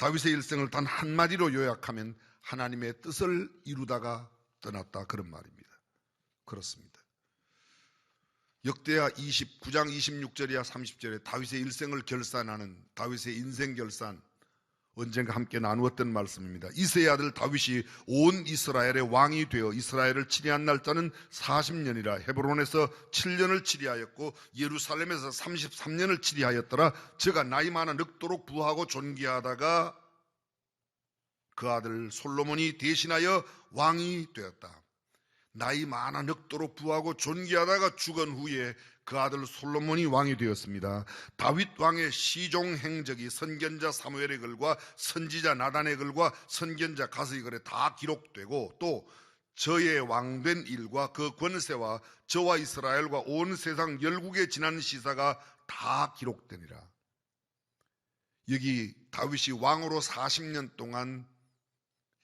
다윗의 일생을 단 한마디로 요약하면 하나님의 뜻을 이루다가 떠났다, 그런 말입니다. 그렇습니다. 역대하 29장 26절이야 30절에 다윗의 일생을 결산하는 다윗의 인생 결산, 언젠가 함께 나누었던 말씀입니다. 이새의 아들 다윗이 온 이스라엘의 왕이 되어 이스라엘을 치리한 날짜는 40년이라 헤브론에서 7년을 치리하였고 예루살렘에서 33년을 치리하였더라. 저가 나이 많아 늙도록 부하고 존귀하다가 그 아들 솔로몬이 대신하여 왕이 되었다. 나이 많아 늙도록 부하고 존귀하다가 죽은 후에 그 아들 솔로몬이 왕이 되었습니다. 다윗 왕의 시종 행적이 선견자 사무엘의 글과 선지자 나단의 글과 선견자 가스의 글에 다 기록되고, 또 저의 왕된 일과 그 권세와 저와 이스라엘과 온 세상 열국에 지난 시사가 다 기록되니라. 여기 다윗이 왕으로 40년 동안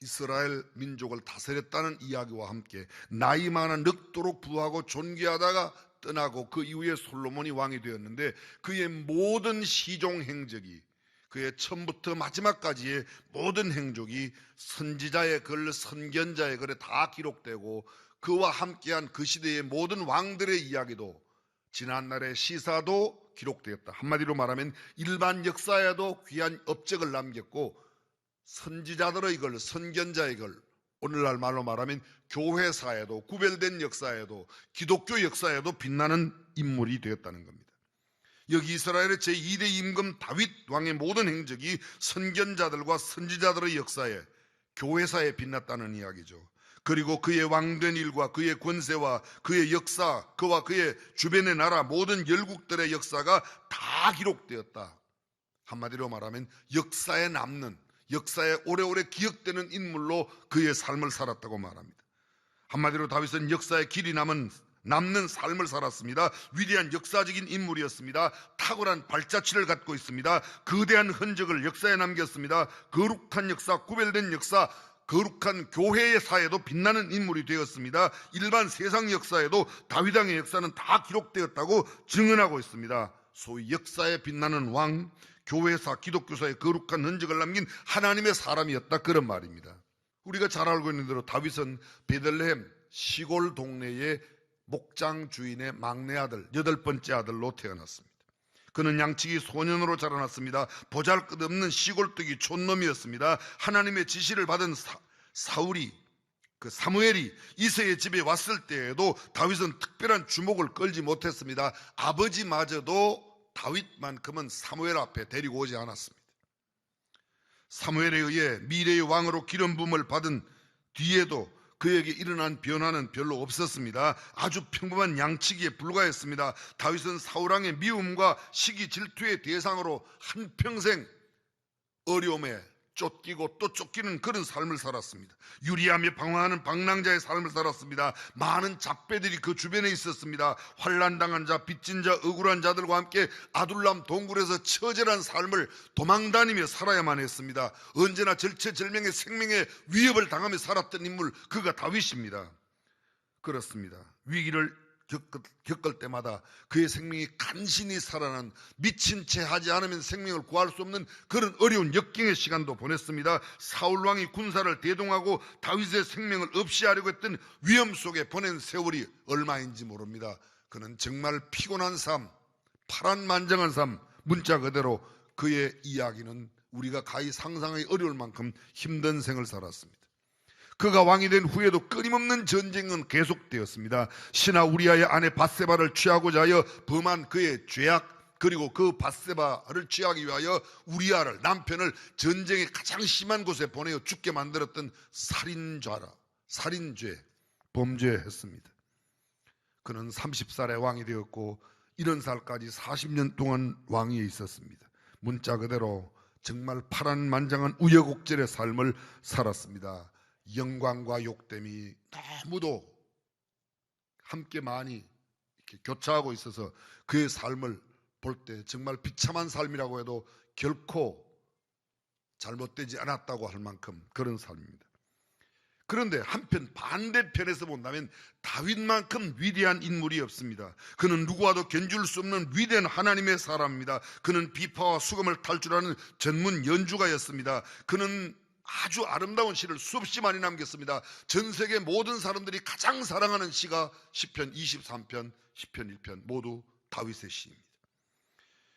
이스라엘 민족을 다스렸다는 이야기와 함께 나이 많아 늙도록 부하고 존귀하다가 떠나고 그 이후에 솔로몬이 왕이 되었는데, 그의 모든 시종 행적이, 그의 처음부터 마지막까지의 모든 행적이 선지자의 글, 선견자의 글에 다 기록되고, 그와 함께한 그 시대의 모든 왕들의 이야기도, 지난날의 시사도 기록되었다. 한마디로 말하면 일반 역사에도 귀한 업적을 남겼고, 선지자들의 글, 선견자의 글, 오늘날 말로 말하면 교회사에도, 구별된 역사에도, 기독교 역사에도 빛나는 인물이 되었다는 겁니다. 여기 이스라엘의 제2대 임금 다윗 왕의 모든 행적이 선견자들과 선지자들의 역사에, 교회사에 빛났다는 이야기죠. 그리고 그의 왕된 일과 그의 권세와 그의 역사, 그와 그의 주변의 나라 모든 열국들의 역사가 다 기록되었다. 한마디로 말하면 역사에 남는, 역사에 오래오래 기억되는 인물로 그의 삶을 살았다고 말합니다. 한마디로 다윗은 역사에 길이 남는 삶을 살았습니다. 위대한 역사적인 인물이었습니다. 탁월한 발자취를 갖고 있습니다. 거대한 흔적을 역사에 남겼습니다. 거룩한 역사, 구별된 역사, 거룩한 교회의 사에도 빛나는 인물이 되었습니다. 일반 세상 역사에도 다윗 왕의 역사는 다 기록되었다고 증언하고 있습니다. 소위 역사에 빛나는 왕, 교회사, 기독교사의 거룩한 흔적을 남긴 하나님의 사람이었다, 그런 말입니다. 우리가 잘 알고 있는 대로 다윗은 베들레헴 시골 동네의 목장 주인의 막내 아들, 8번째 아들로 태어났습니다. 그는 양치기 소년으로 자라났습니다. 보잘것없는 시골뜨기 촌놈이었습니다. 하나님의 지시를 받은 사무엘이 이새의 집에 왔을 때에도 다윗은 특별한 주목을 끌지 못했습니다. 아버지마저도 다윗만큼은 사무엘 앞에 데리고 오지 않았습니다. 사무엘에 의해 미래의 왕으로 기름 부음을 받은 뒤에도 그에게 일어난 변화는 별로 없었습니다. 아주 평범한 양치기에 불과했습니다. 다윗은 사울왕의 미움과 시기 질투의 대상으로 한평생 어려움에 쫓기고 또 쫓기는 그런 삶을 살았습니다. 유리하며 방황하는 방랑자의 삶을 살았습니다. 많은 잡배들이 그 주변에 있었습니다. 환난당한 자, 빚진 자, 억울한 자들과 함께 아둘람 동굴에서 처절한 삶을 도망다니며 살아야만 했습니다. 언제나 절체절명의 생명의 위협을 당하며 살았던 인물, 그가 다윗입니다. 그렇습니다. 위기를 겪을 때마다 그의 생명이 간신히 살아난, 미친 채 하지 않으면 생명을 구할 수 없는 그런 어려운 역경의 시간도 보냈습니다. 사울왕이 군사를 대동하고 다윗의 생명을 없이 하려고 했던 위험 속에 보낸 세월이 얼마인지 모릅니다. 그는 정말 피곤한 삶, 파란만장한 삶, 문자 그대로 그의 이야기는 우리가 가히 상상하기 어려울 만큼 힘든 생을 살았습니다. 그가 왕이 된 후에도 끊임없는 전쟁은 계속되었습니다. 신하 우리아의 아내 밧세바를 취하고자 하여 범한 그의 죄악, 그리고 그 밧세바를 취하기 위하여 우리아를, 남편을 전쟁의 가장 심한 곳에 보내어 죽게 만들었던 살인죄, 범죄했습니다. 그는 30살에 왕이 되었고 70살까지 40년 동안 왕위에 있었습니다. 문자 그대로 정말 파란만장한 우여곡절의 삶을 살았습니다. 영광과 욕됨이 너무도 함께 많이 이렇게 교차하고 있어서 그의 삶을 볼 때 정말 비참한 삶이라고 해도 결코 잘못되지 않았다고 할 만큼 그런 삶입니다. 그런데 한편 반대편에서 본다면 다윗만큼 위대한 인물이 없습니다. 그는 누구와도 견줄 수 없는 위대한 하나님의 사람입니다. 그는 비파와 수금을 탈 줄 아는 전문 연주가였습니다. 그는 아주 아름다운 시를 수없이 많이 남겼습니다. 전 세계 모든 사람들이 가장 사랑하는 시가 시편 23편, 시편 1편 모두 다윗의 시입니다.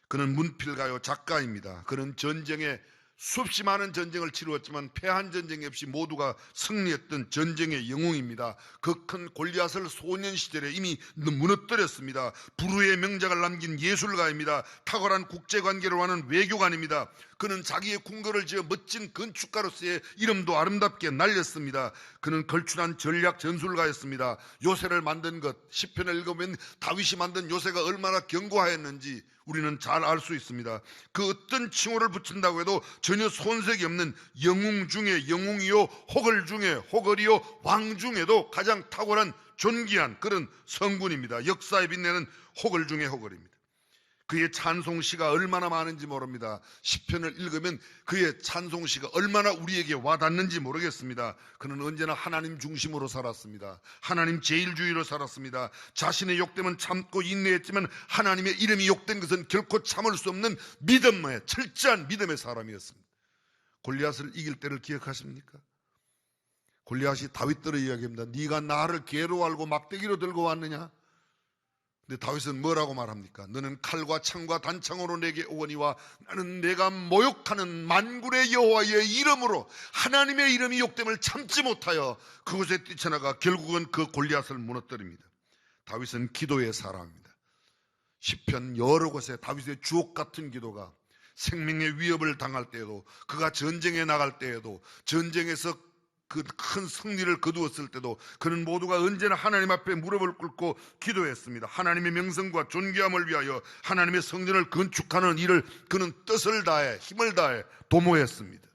그는 문필가요 작가입니다. 그는 전쟁에 수없이 많은 전쟁을 치루었지만 패한 전쟁이 없이 모두가 승리했던 전쟁의 영웅입니다. 그 큰 골리앗을 소년 시절에 이미 무너뜨렸습니다. 불후의 명작을 남긴 예술가입니다. 탁월한 국제관계를 하는 외교관입니다. 그는 자기의 궁궐을 지어 멋진 건축가로서의 이름도 아름답게 날렸습니다. 그는 걸출한 전략 전술가였습니다. 요새를 만든 것, 시편을 읽으면 다윗이 만든 요새가 얼마나 견고하였는지 우리는 잘 알 수 있습니다. 그 어떤 칭호를 붙인다고 해도 전혀 손색이 없는 영웅 중에 영웅이요, 호걸 중에 호걸이요, 왕 중에도 가장 탁월한 존귀한 그런 성군입니다. 역사에 빛내는 호걸 중에 호걸입니다. 그의 찬송시가 얼마나 많은지 모릅니다. 시편을 읽으면 그의 찬송시가 얼마나 우리에게 와닿는지 모르겠습니다. 그는 언제나 하나님 중심으로 살았습니다. 하나님 제일주의로 살았습니다. 자신의 욕됨은 참고 인내했지만 하나님의 이름이 욕된 것은 결코 참을 수 없는 믿음의 철저한 믿음의 사람이었습니다. 골리앗을 이길 때를 기억하십니까? 골리앗이 다윗들을 이야기합니다. 네가 나를 개로 알고 막대기로 들고 왔느냐? 근데 다윗은 뭐라고 말합니까? 너는 칼과 창과 단창으로 내게 오거니와 나는 내가 모욕하는 만군의 여호와의 이름으로 하나님의 이름이 욕됨을 참지 못하여 그곳에 뛰쳐나가 결국은 그 골리앗을 무너뜨립니다. 다윗은 기도의 사람입니다. 시편 여러 곳에 다윗의 주옥 같은 기도가 생명의 위협을 당할 때에도 그가 전쟁에 나갈 때에도 전쟁에서 그 큰 승리를 거두었을 때도 그는 모두가 언제나 하나님 앞에 무릎을 꿇고 기도했습니다. 하나님의 명성과 존귀함을 위하여 하나님의 성전을 건축하는 일을 그는 뜻을 다해 힘을 다해 도모했습니다.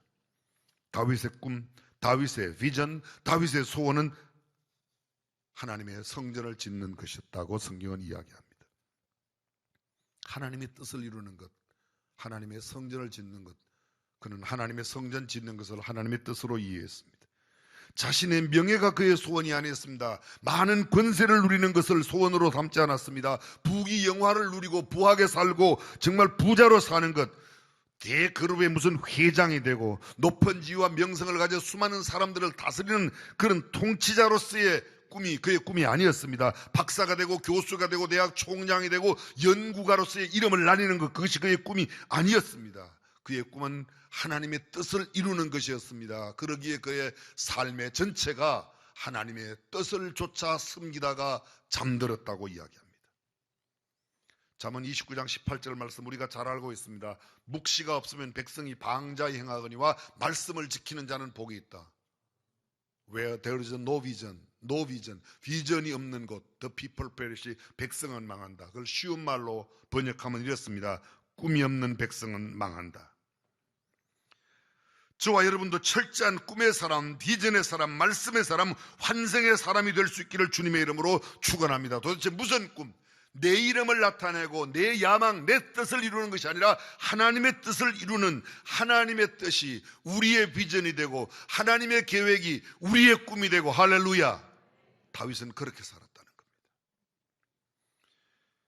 다윗의 꿈, 다윗의 비전, 다윗의 소원은 하나님의 성전을 짓는 것이었다고 성경은 이야기합니다. 하나님의 뜻을 이루는 것, 하나님의 성전을 짓는 것, 그는 하나님의 성전 짓는 것을 하나님의 뜻으로 이해했습니다. 자신의 명예가 그의 소원이 아니었습니다. 많은 권세를 누리는 것을 소원으로 삼지 않았습니다. 부귀 영화를 누리고 부하게 살고 정말 부자로 사는 것, 대그룹의 무슨 회장이 되고 높은 지위와 명성을 가져 수많은 사람들을 다스리는 그런 통치자로서의 꿈이 그의 꿈이 아니었습니다. 박사가 되고 교수가 되고 대학 총장이 되고 연구가로서의 이름을 날리는 것, 그것이 그의 꿈이 아니었습니다. 그의 꿈은 하나님의 뜻을 이루는 것이었습니다. 그러기에 그의 삶의 전체가 하나님의 뜻을 쫓아 섬기다가 잠들었다고 이야기합니다. 잠언 29장 18절 말씀 우리가 잘 알고 있습니다. 묵시가 없으면 백성이 방자히 행하거니와 말씀을 지키는 자는 복이 있다. Where there is no vision, no vision, 비전이 없는 곳, the people perish, 백성은 망한다. 그걸 쉬운 말로 번역하면 이렇습니다. 꿈이 없는 백성은 망한다. 저와 여러분도 철저한 꿈의 사람, 비전의 사람, 말씀의 사람, 환생의 사람이 될 수 있기를 주님의 이름으로 축원합니다. 도대체 무슨 꿈? 내 이름을 나타내고 내 야망, 내 뜻을 이루는 것이 아니라 하나님의 뜻을 이루는 하나님의 뜻이 우리의 비전이 되고 하나님의 계획이 우리의 꿈이 되고, 할렐루야. 다윗은 그렇게 살았다는 겁니다.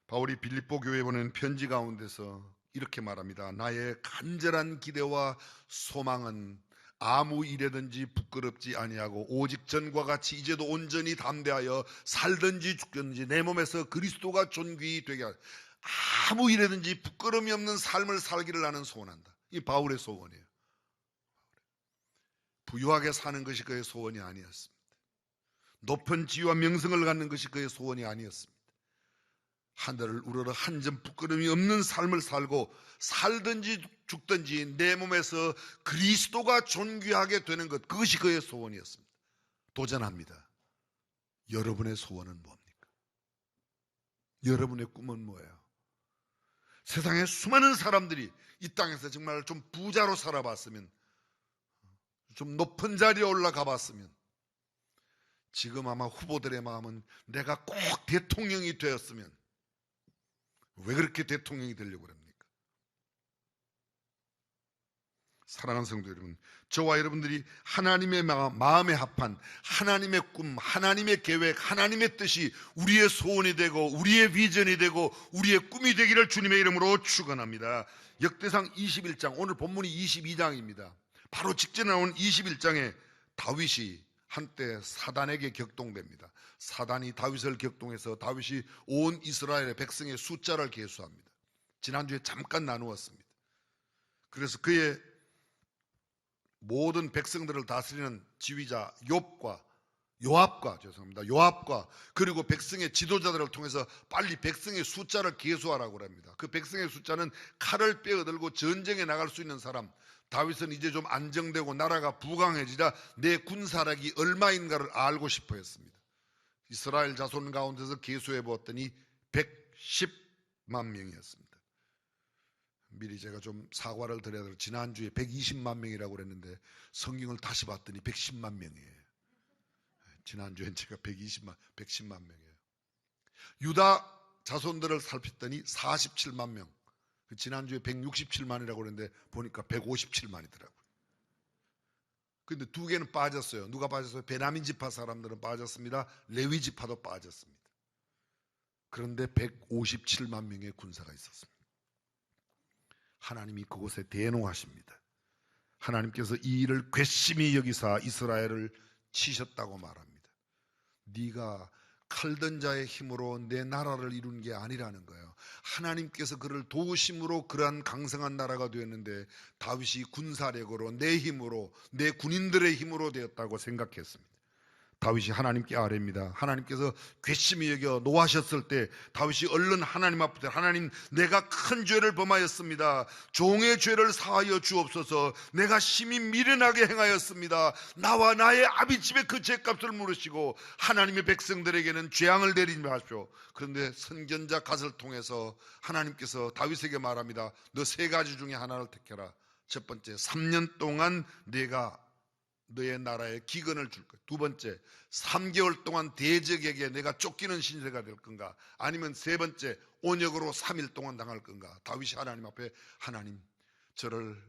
바울이 빌립보 교회에 보낸 편지 가운데서 이렇게 말합니다. 나의 간절한 기대와 소망은 아무 일에든지 부끄럽지 아니하고 오직 전과 같이 이제도 온전히 담대하여 살든지 죽든지 내 몸에서 그리스도가 존귀히 되게 하여 아무 일에든지 부끄러움이 없는 삶을 살기를 나는 소원한다. 이 바울의 소원이에요. 부유하게 사는 것이 그의 소원이 아니었습니다. 높은 지위와 명성을 갖는 것이 그의 소원이 아니었습니다. 하늘을 우러러 한 점 부끄러움이 없는 삶을 살고 살든지 죽든지 내 몸에서 그리스도가 존귀하게 되는 것, 그것이 그의 소원이었습니다. 도전합니다. 여러분의 소원은 뭡니까? 여러분의 꿈은 뭐예요? 세상에 수많은 사람들이 이 땅에서 정말 좀 부자로 살아봤으면, 좀 높은 자리에 올라가 봤으면, 지금 아마 후보들의 마음은 내가 꼭 대통령이 되었으면. 왜 그렇게 대통령이 되려고 합니까? 사랑하는 성도 여러분, 저와 여러분들이 하나님의 마음에 합한 하나님의 꿈, 하나님의 계획, 하나님의 뜻이 우리의 소원이 되고 우리의 비전이 되고 우리의 꿈이 되기를 주님의 이름으로 축원합니다. 역대상 21장, 오늘 본문이 22장입니다. 바로 직전에 나온 21장에 다윗이 한때 사단에게 격동됩니다. 사단이 다윗을 격동해서 다윗이 온 이스라엘의 백성의 숫자를 계수합니다. 지난주에 잠깐 나누었습니다. 그래서 그의 모든 백성들을 다스리는 지휘자 요압과 그리고 백성의 지도자들을 통해서 빨리 백성의 숫자를 계수하라고 합니다. 그 백성의 숫자는 칼을 빼어들고 전쟁에 나갈 수 있는 사람, 다윗은 이제 좀 안정되고 나라가 부강해지자 내 군사력이 얼마인가를 알고 싶어 했습니다. 이스라엘 자손 가운데서 계수해 보았더니 110만 명이었습니다. 미리 제가 좀 사과를 드려야 돼요. 지난주에 120만 명이라고 그랬는데 성경을 다시 봤더니 110만 명이에요. 지난주엔 제가 110만 명이에요. 유다 자손들을 살폈더니 47만 명. 지난주에 167만이라고 그랬는데 보니까 157만이더라고요. 근데 두 개는 빠졌어요. 누가 빠졌어요? 베냐민 지파 사람들은 빠졌습니다. 레위 지파도 빠졌습니다. 그런데 157만 명의 군사가 있었습니다. 하나님이 그곳에 대노하십니다. 하나님께서 이 일을 괘씸히 여기사 이스라엘을 치셨다고 말합니다. 네가 칼든 자의 힘으로 내 나라를 이룬 게 아니라는 거예요. 하나님께서 그를 도우심으로 그러한 강성한 나라가 되었는데 다윗이 군사력으로 내 힘으로 내 군인들의 힘으로 되었다고 생각했습니다. 다윗이 하나님께 아뢰입니다. 하나님께서 괘씸히 여겨 노하셨을 때 다윗이 얼른 하나님 앞에 하나님, 내가 큰 죄를 범하였습니다. 종의 죄를 사하여 주옵소서. 내가 심히 미련하게 행하였습니다. 나와 나의 아비 집에 그 죄값을 물으시고 하나님의 백성들에게는 재앙을 내리지 마십시오. 그런데 선견자 갓을 통해서 하나님께서 다윗에게 말합니다. 너 세 가지 중에 하나를 택해라. 첫 번째, 3년 동안 내가 너의 나라에 기근을 줄 거야. 두 번째, 3개월 동안 대적에게 내가 쫓기는 신세가 될 건가? 아니면 세 번째, 온역으로 3일 동안 당할 건가? 다윗이 하나님 앞에, 하나님, 저를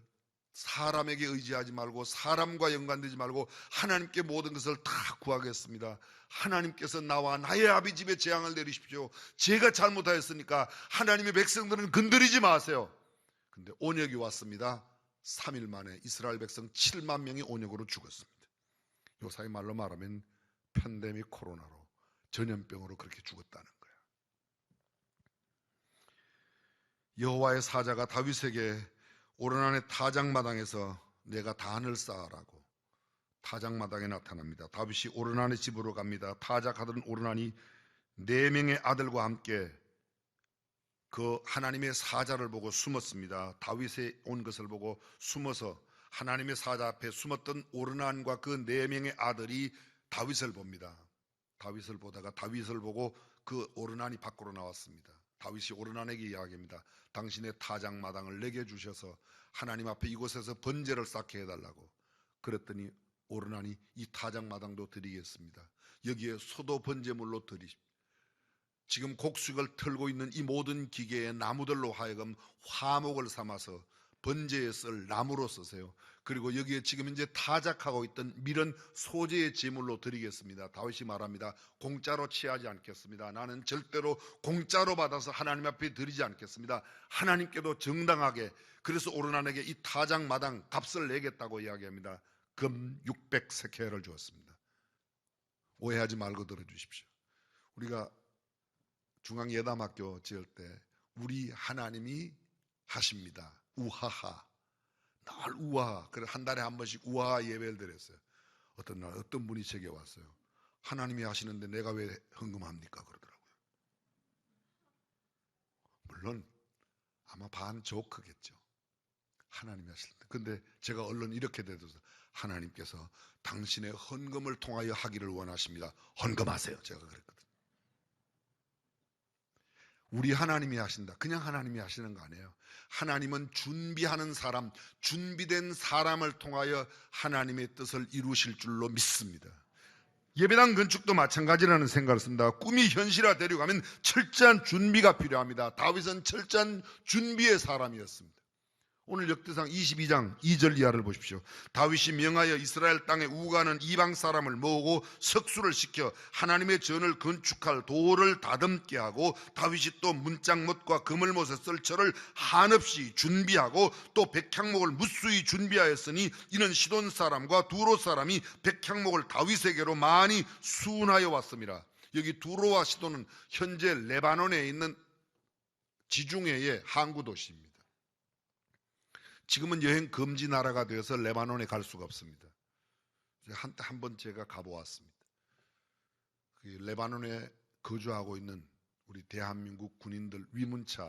사람에게 의지하지 말고 사람과 연관되지 말고 하나님께 모든 것을 다 구하겠습니다. 하나님께서 나와 나의 아비 집에 재앙을 내리십시오. 제가 잘못하였으니까 하나님의 백성들은 건드리지 마세요. 근데 온역이 왔습니다. 3일 만에 이스라엘 백성 7만 명이 온역으로 죽었습니다. 요사이 말로 말하면 팬데믹 코로나로, 전염병으로 그렇게 죽었다는 거예요. 여호와의 사자가 다윗에게 오르난의 타작마당에서 내가 단을 쌓으라고 타작마당에 나타납니다. 다윗이 오르난의 집으로 갑니다. 타작하던 오르난이 4명의 아들과 함께 그 하나님의 사자를 보고 숨었습니다. 다윗이 온 것을 보고 숨어서 하나님의 사자 앞에 숨었던 오르난과 그 4명의 아들이 다윗을 봅니다. 다윗을 보다가 다윗을 보고 그 오르난이 밖으로 나왔습니다. 다윗이 오르난에게 이야기합니다. 당신의 타작마당을 내게 주셔서 하나님 앞에 이곳에서 번제를 쌓게 해달라고. 그랬더니 오르난이 이 타작마당도 드리겠습니다. 여기에 소도 번제물로 드리십시오. 지금 곡식을 털고 있는 이 모든 기계의 나무들로 하여금 화목을 삼아서 번제에 쓸 나무로 쓰세요. 그리고 여기에 지금 이제 타작하고 있던 밀은 소재의 제물로 드리겠습니다. 다윗이 말합니다. 공짜로 취하지 않겠습니다. 나는 절대로 공짜로 받아서 하나님 앞에 드리지 않겠습니다. 하나님께도 정당하게. 그래서 오르난에게 이 타작 마당 값을 내겠다고 이야기합니다. 금 600세켈을 주었습니다. 오해하지 말고 들어주십시오. 우리가 중앙예담학교 지을 때 우리 하나님이 하십니다. 우하하. 늘 우하하. 그래 한 달에 한 번씩 우하하 예배를 드렸어요. 어떤 날 어떤 분이 제게 왔어요. 하나님이 하시는데 내가 왜 헌금합니까? 그러더라고요. 물론 아마 반 조크겠죠. 하나님이 하실 때. 근데 제가 얼른 이렇게 대줘서 하나님께서 당신의 헌금을 통하여 하기를 원하십니다. 헌금하세요. 제가 그랬거든요. 우리 하나님이 하신다. 그냥 하나님이 하시는 거 아니에요. 하나님은 준비하는 사람, 준비된 사람을 통하여 하나님의 뜻을 이루실 줄로 믿습니다. 예배당 건축도 마찬가지라는 생각을 씁니다. 꿈이 현실화되려고 하면 철저한 준비가 필요합니다. 다윗은 철저한 준비의 사람이었습니다. 오늘 역대상 22장 2절 이하를 보십시오. 다윗이 명하여 이스라엘 땅에 우가는 이방 사람을 모으고 석수를 시켜 하나님의 전을 건축할 돌을 다듬게 하고, 다윗이 또 문짝못과 그물못에 쓸 철을 한없이 준비하고 또 백향목을 무수히 준비하였으니, 이는 시돈 사람과 두로 사람이 백향목을 다윗에게로 많이 수운하여 왔습니다. 여기 두로와 시돈은 현재 레바논에 있는 지중해의 항구 도시입니다. 지금은 여행 금지 나라가 되어서 레바논에 갈 수가 없습니다. 한때 한번 제가 가보았습니다. 레바논에 거주하고 있는 우리 대한민국 군인들 위문차,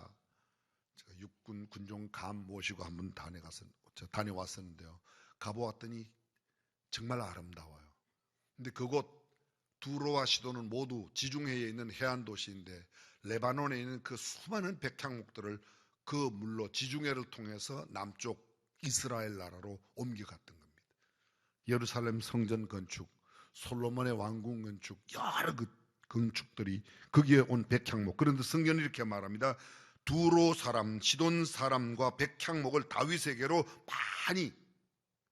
제가 육군 군종 감 모시고 한번 다녀왔었는데요. 가보았더니 정말 아름다워요. 근데 그곳 두로와 시도는 모두 지중해에 있는 해안 도시인데, 레바논에 있는 그 수많은 백향목들을 그 물로 지중해를 통해서 남쪽 이스라엘 나라로 옮겨갔던 겁니다. 예루살렘 성전 건축, 솔로몬의 왕궁 건축, 여러 그 건축들이 거기에 온 백향목. 그런데 성경이 이렇게 말합니다. 두로 사람, 시돈 사람과 백향목을 다윗에게로 많이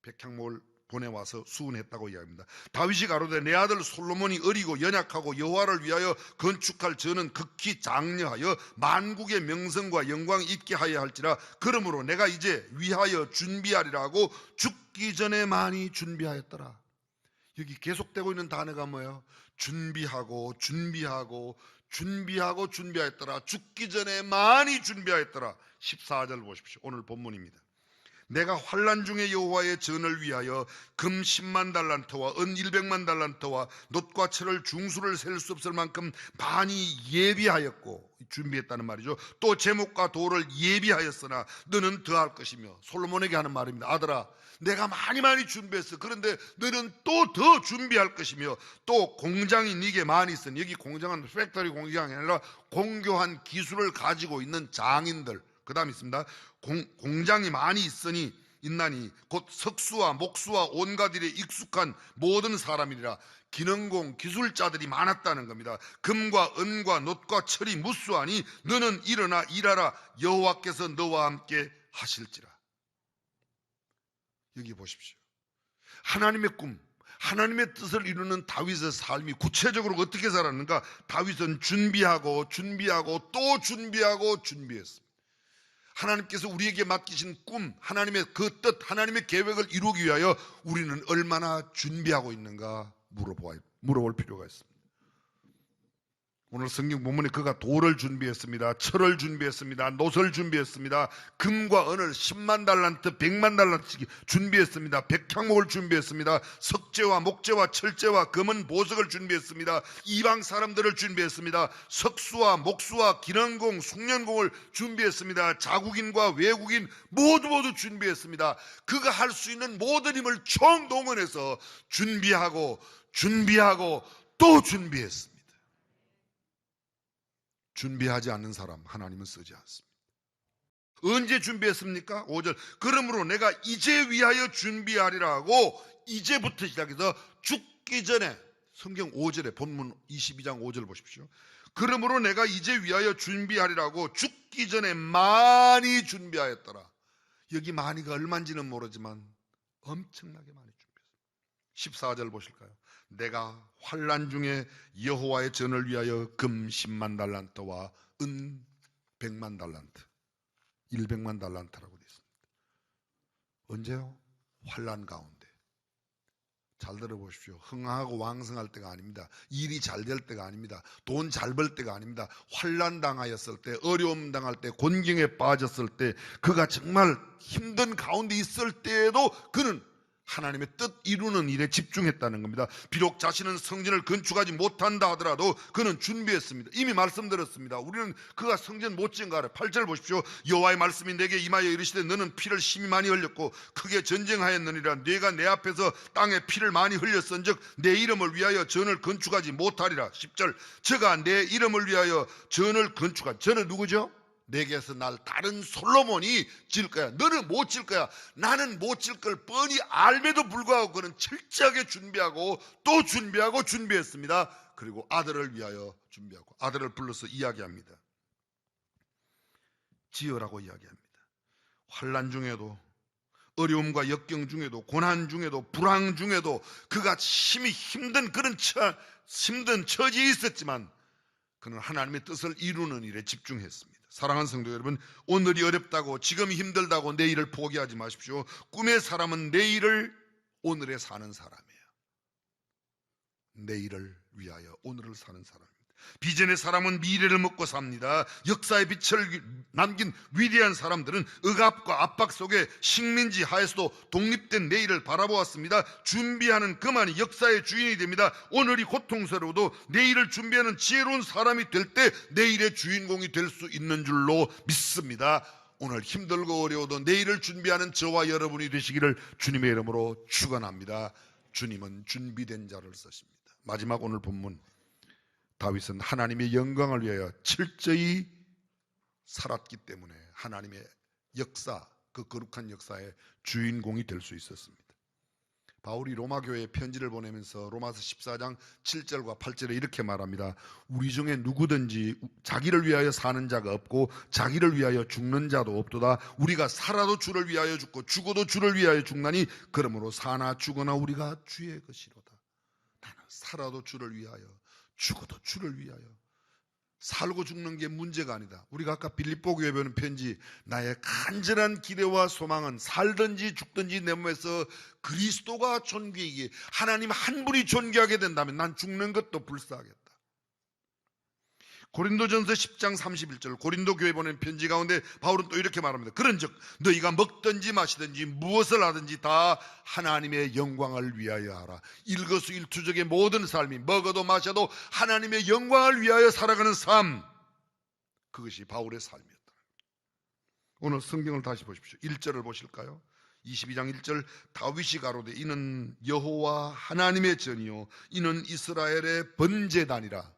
백향목을 보내와서 수운했다고 이야기합니다. 다윗이 가로되 내 아들 솔로몬이 어리고 연약하고 여호와를 위하여 건축할 저는 극히 장려하여 만국의 명성과 영광 있게 하여 할지라. 그러므로 내가 이제 위하여 준비하리라고 죽기 전에 많이 준비하였더라. 여기 계속되고 있는 단어가 뭐예요? 준비하고 준비하고 준비하고 준비하였더라. 죽기 전에 많이 준비하였더라. 14절 보십시오. 오늘 본문입니다. 내가 환난 중에 여호와의 전을 위하여 금 10만 달란트와 은 100만 달란트와 놋과 철을 중수를 셀 수 없을 만큼 많이 예비하였고, 준비했다는 말이죠. 또 제목과 돌을 예비하였으나 너는 더할 것이며. 솔로몬에게 하는 말입니다. 아들아, 내가 많이 준비했어. 그런데 너는 또 더 준비할 것이며, 또 공장이 네게 많이 있으니, 여기 공장은 팩토리 공장이 아니라 공교한 기술을 가지고 있는 장인들, 그 다음 있습니다. 공장이 많이 있나니 곧 석수와 목수와 온갖 일에 익숙한 모든 사람이라. 기능공 기술자들이 많았다는 겁니다. 금과 은과 놋과 철이 무수하니 너는 일어나 일하라. 여호와께서 너와 함께 하실지라. 여기 보십시오. 하나님의 꿈, 하나님의 뜻을 이루는 다윗의 삶이 구체적으로 어떻게 살았는가? 다윗은 준비하고 또 준비했습니다. 하나님께서 우리에게 맡기신 꿈, 하나님의 그 뜻, 하나님의 계획을 이루기 위하여 우리는 얼마나 준비하고 있는가 물어볼 필요가 있습니다. 오늘 성경 본문에 그가 돌을 준비했습니다. 철을 준비했습니다. 놋을 준비했습니다. 금과 은을 10만 달란트, 100만 달란트 준비했습니다. 백향목을 준비했습니다. 석재와 목재와 철재와 금은 보석을 준비했습니다. 이방 사람들을 준비했습니다. 석수와 목수와 기능공, 숙련공을 준비했습니다. 자국인과 외국인 모두 준비했습니다. 그가 할 수 있는 모든 힘을 총동원해서 준비하고 또 준비했습니다. 준비하지 않는 사람 하나님은 쓰지 않습니다. 언제 준비했습니까? 5절. 그러므로 내가 이제 위하여 준비하리라 하고, 이제부터 시작해서 죽기 전에, 성경 5절에 본문 22장 5절 보십시오. 그러므로 내가 이제 위하여 준비하리라고 죽기 전에 많이 준비하였더라. 여기 많이가 얼마인지는 모르지만 엄청나게 많이 준비했습니다. 14절 보실까요? 내가 환난 중에 여호와의 전을 위하여 금 10만 달란트와 은 100만 달란트, 100만 달란트라고 되어 있습니다. 언제요? 환난 가운데. 잘 들어보십시오. 흥하고 왕성할 때가 아닙니다. 일이 잘 될 때가 아닙니다. 돈 잘 벌 때가 아닙니다. 환난 당하였을 때, 어려움 당할 때, 곤경에 빠졌을 때, 그가 정말 힘든 가운데 있을 때에도 그는 하나님의 뜻 이루는 일에 집중했다는 겁니다. 비록 자신은 성전을 건축하지 못한다 하더라도 그는 준비했습니다. 이미 말씀드렸습니다. 우리는 그가 성전 못 지은 거 알아요. 8절 보십시오. 여호와의 말씀이 내게 임하여 이르시되 너는 피를 심히 많이 흘렸고 크게 전쟁하였느니라. 네가 내 앞에서 땅에 피를 많이 흘렸은즉 내 이름을 위하여 전을 건축하지 못하리라. 10절. 저가 내 이름을 위하여 전을 건축한, 저는 누구죠? 내게서 날 다른 솔로몬이 질 거야. 너는 못 질 거야. 나는 못 질 걸 뻔히 알매도 불구하고 그는 철저하게 준비하고 또 준비했습니다. 그리고 아들을 위하여 준비하고, 아들을 불러서 이야기합니다. 지어라고 이야기합니다. 환난 중에도, 어려움과 역경 중에도, 고난 중에도, 불황 중에도 그가 심히 힘든 그런 힘든 처지에 있었지만 그는 하나님의 뜻을 이루는 일에 집중했습니다. 사랑하는 성도 여러분, 오늘이 어렵다고, 지금이 힘들다고 내일을 포기하지 마십시오. 꿈의 사람은 내일을 오늘에 사는 사람이에요. 내일을 위하여 오늘을 사는 사람입니다. 비전의 사람은 미래를 먹고 삽니다. 역사의 빛을 남긴 위대한 사람들은 억압과 압박 속에 식민지 하에서도 독립된 내일을 바라보았습니다. 준비하는 그만이 역사의 주인이 됩니다. 오늘이 고통스러워도 내일을 준비하는 지혜로운 사람이 될 때 내일의 주인공이 될 수 있는 줄로 믿습니다. 오늘 힘들고 어려워도 내일을 준비하는 저와 여러분이 되시기를 주님의 이름으로 축원합니다. 주님은 준비된 자를 쓰십니다. 마지막 오늘 본문, 다윗은 하나님의 영광을 위하여 철저히 살았기 때문에 하나님의 역사, 그 거룩한 역사의 주인공이 될 수 있었습니다. 바울이 로마 교회에 편지를 보내면서 로마서 14장 7절과 8절에 이렇게 말합니다. 우리 중에 누구든지 자기를 위하여 사는 자가 없고 자기를 위하여 죽는 자도 없도다. 우리가 살아도 주를 위하여 죽고 죽어도 주를 위하여 죽나니 그러므로 사나 죽으나 우리가 주의 것이로다. 나는 살아도 주를 위하여, 죽어도 주를 위하여. 살고 죽는 게 문제가 아니다. 우리가 아까 빌립보 교회에 배우는 편지, 나의 간절한 기대와 소망은 살든지 죽든지 내 몸에서 그리스도가 존귀이기에, 하나님 한 분이 존귀하게 된다면 난 죽는 것도 불사하겠다. 고린도전서 10장 31절 고린도 교회에 보낸 편지 가운데 바울은 또 이렇게 말합니다. 그런즉 너희가 먹든지 마시든지 무엇을 하든지 다 하나님의 영광을 위하여 하라. 일거수일투족의 모든 삶이 먹어도 마셔도 하나님의 영광을 위하여 살아가는 삶, 그것이 바울의 삶이었다. 오늘 성경을 다시 보십시오. 1절을 보실까요? 22장 1절, 다윗이 가로되 이는 여호와 하나님의 전이요 이는 이스라엘의 번제단이라.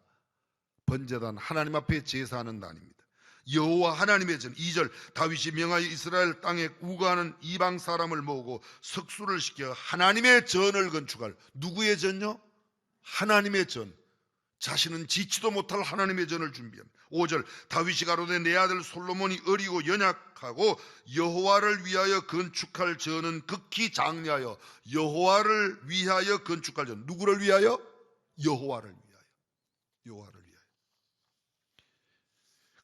번제단, 하나님 앞에 제사하는 단입니다. 여호와 하나님의 전. 2절, 다윗이 명하여 이스라엘 땅에 우거하는 이방 사람을 모으고 석수를 시켜 하나님의 전을 건축할. 누구의 전요? 하나님의 전. 자신은 지치도 못할 하나님의 전을 준비합니다. 5절, 다윗이 가로되 내 아들 솔로몬이 어리고 연약하고 여호와를 위하여 건축할 전은 극히 장려하여. 여호와를 위하여 건축할 전. 누구를 위하여? 여호와를 위하여. 여호와를 위하여.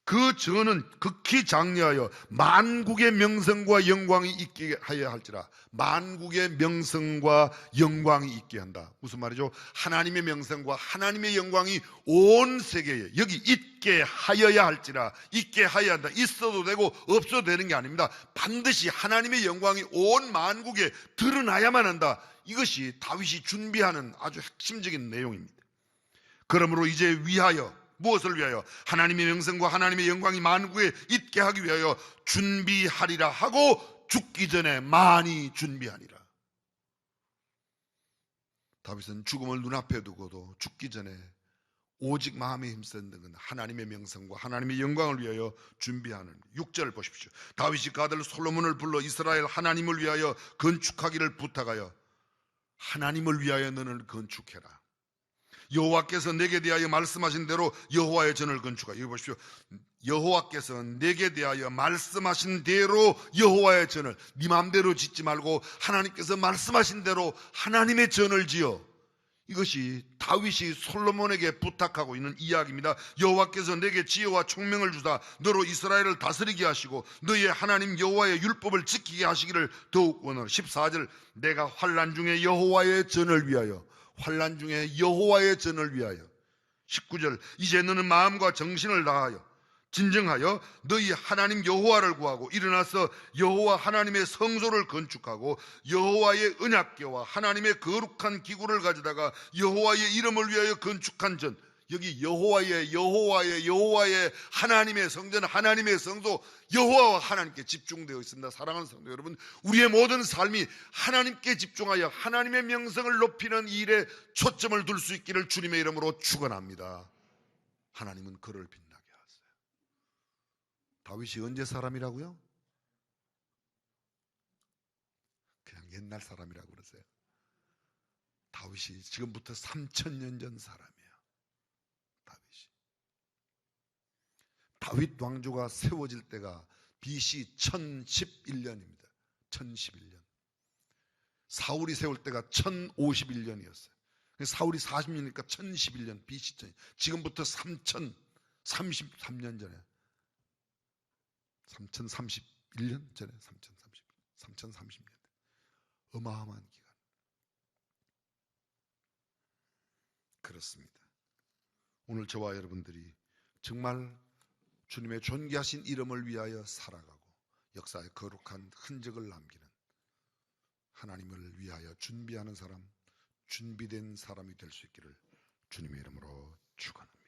그 전은 극히 장려하여 만국의 명성과 영광이 있게 하여 할지라. 만국의 명성과 영광이 있게 한다. 무슨 말이죠? 하나님의 명성과 하나님의 영광이 온 세계에 여기 있게 하여야 할지라. 있게 하여야 한다. 있어도 되고 없어도 되는 게 아닙니다. 반드시 하나님의 영광이 온 만국에 드러나야만 한다. 이것이 다윗이 준비하는 아주 핵심적인 내용입니다. 그러므로 이제 위하여, 무엇을 위하여? 하나님의 명성과 하나님의 영광이 만국에 있게 하기 위하여 준비하리라 하고 죽기 전에 많이 준비하니라. 다윗은 죽음을 눈앞에 두고도 죽기 전에 오직 마음에 힘쓴 것은 하나님의 명성과 하나님의 영광을 위하여 준비하는. 6절을 보십시오. 다윗이 그 아들 솔로몬을 불러 이스라엘 하나님을 위하여 건축하기를 부탁하여, 하나님을 위하여 너는 건축해라. 여호와께서 내게 대하여 말씀하신 대로 여호와의 전을 건축하라. 여기 보십시오. 여호와께서 내게 대하여 말씀하신 대로 여호와의 전을, 네 마음대로 짓지 말고 하나님께서 말씀하신 대로 하나님의 전을 지어. 이것이 다윗이 솔로몬에게 부탁하고 있는 이야기입니다. 여호와께서 내게 지혜와 총명을 주사 너로 이스라엘을 다스리게 하시고 너의 하나님 여호와의 율법을 지키게 하시기를 더욱 원하노라. 14절, 내가 환난 중에 여호와의 전을 위하여, 환난 중에 여호와의 전을 위하여. 19절, 이제 너는 마음과 정신을 다하여 진정하여 너희 하나님 여호와를 구하고 일어나서 여호와 하나님의 성소를 건축하고 여호와의 언약궤와 하나님의 거룩한 기구를 가져다가 여호와의 이름을 위하여 건축한 전. 여기 여호와의 하나님의 성전, 하나님의 성소, 여호와와 하나님께 집중되어 있습니다. 사랑하는 성도 여러분, 우리의 모든 삶이 하나님께 집중하여 하나님의 명성을 높이는 일에 초점을 둘 수 있기를 주님의 이름으로 축원합니다. 하나님은 그를 빛나게 하세요. 다윗이 언제 사람이라고요? 그냥 옛날 사람이라고 그러세요. 다윗이 지금부터 3000년 전 사람이에요. 다윗 왕조가 세워질 때가 BC 1011년입니다. 1011년. 사울이 세울 때가 1051년이었어요. 사울이 40년이니까 1011년, BC 1000. 지금부터 3033년 전에, 3031년 전에, 3030년. 어마어마한 기간. 그렇습니다. 오늘 저와 여러분들이 정말 주님의 존귀하신 이름을 위하여 살아가고 역사의 거룩한 흔적을 남기는 하나님을 위하여 준비하는 사람, 준비된 사람이 될 수 있기를 주님의 이름으로 축원합니다.